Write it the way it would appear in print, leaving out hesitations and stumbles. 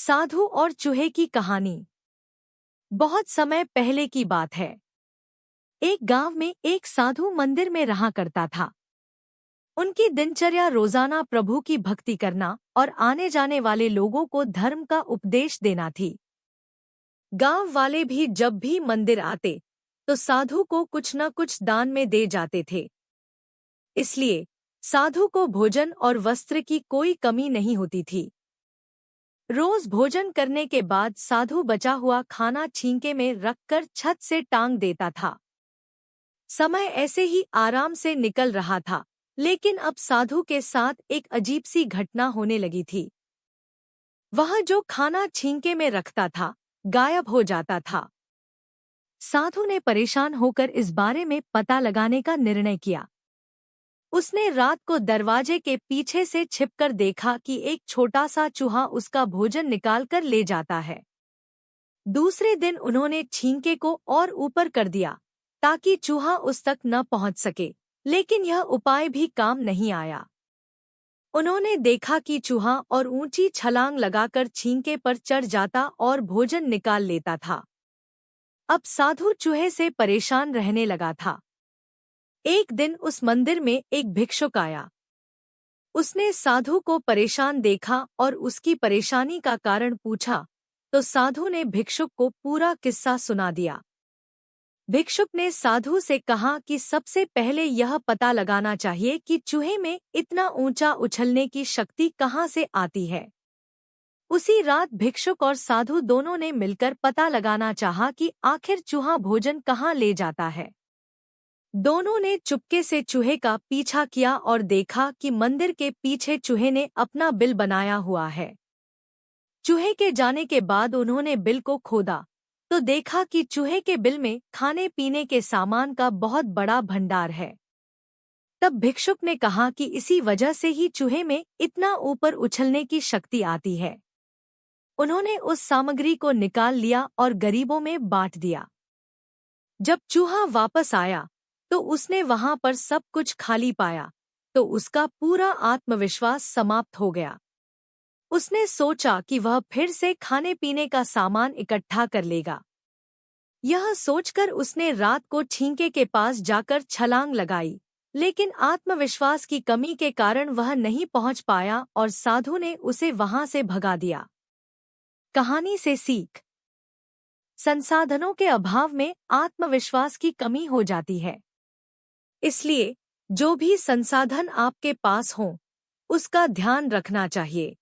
साधु और चूहे की कहानी। बहुत समय पहले की बात है। एक गांव में एक साधु मंदिर में रहा करता था। उनकी दिनचर्या रोजाना प्रभु की भक्ति करना और आने जाने वाले लोगों को धर्म का उपदेश देना थी। गांव वाले भी जब भी मंदिर आते तो साधु को कुछ न कुछ दान में दे जाते थे। इसलिए साधु को भोजन और वस्त्र की कोई कमी नहीं होती थी। रोज भोजन करने के बाद साधु बचा हुआ खाना छींके में रखकर छत से टांग देता था। समय ऐसे ही आराम से निकल रहा था, लेकिन अब साधु के साथ एक अजीब सी घटना होने लगी थी। वह जो खाना छींके में रखता था, गायब हो जाता था। साधु ने परेशान होकर इस बारे में पता लगाने का निर्णय किया। उसने रात को दरवाजे के पीछे से छिपकर देखा कि एक छोटा सा चूहा उसका भोजन निकालकर ले जाता है। दूसरे दिन उन्होंने छींके को और ऊपर कर दिया ताकि चूहा उस तक न पहुंच सके, लेकिन यह उपाय भी काम नहीं आया। उन्होंने देखा कि चूहा और ऊंची छलांग लगाकर छींके पर चढ़ जाता और भोजन निकाल लेता था। अब साधु चूहे से परेशान रहने लगा था। एक दिन उस मंदिर में एक भिक्षुक आया। उसने साधु को परेशान देखा और उसकी परेशानी का कारण पूछा, तो साधु ने भिक्षुक को पूरा किस्सा सुना दिया। भिक्षुक ने साधु से कहा कि सबसे पहले यह पता लगाना चाहिए कि चूहे में इतना ऊंचा उछलने की शक्ति कहाँ से आती है। उसी रात भिक्षुक और साधु दोनों ने मिलकर पता लगाना चाहा कि आखिर चूहा भोजन कहाँ ले जाता है। दोनों ने चुपके से चूहे का पीछा किया और देखा कि मंदिर के पीछे चूहे ने अपना बिल बनाया हुआ है। चूहे के जाने के बाद उन्होंने बिल को खोदा तो देखा कि चूहे के बिल में खाने पीने के सामान का बहुत बड़ा भंडार है। तब भिक्षुक ने कहा कि इसी वजह से ही चूहे में इतना ऊपर उछलने की शक्ति आती है। उन्होंने उस सामग्री को निकाल लिया और गरीबों में बांट दिया। जब चूहा वापस आया तो उसने वहां पर सब कुछ खाली पाया, तो उसका पूरा आत्मविश्वास समाप्त हो गया। उसने सोचा कि वह फिर से खाने पीने का सामान इकट्ठा कर लेगा। यह सोचकर उसने रात को छींके के पास जाकर छलांग लगाई, लेकिन आत्मविश्वास की कमी के कारण वह नहीं पहुंच पाया और साधु ने उसे वहां से भगा दिया। कहानी से सीख। संसाधनों के अभाव में आत्मविश्वास की कमी हो जाती है। इसलिए जो भी संसाधन आपके पास हों, उसका ध्यान रखना चाहिए।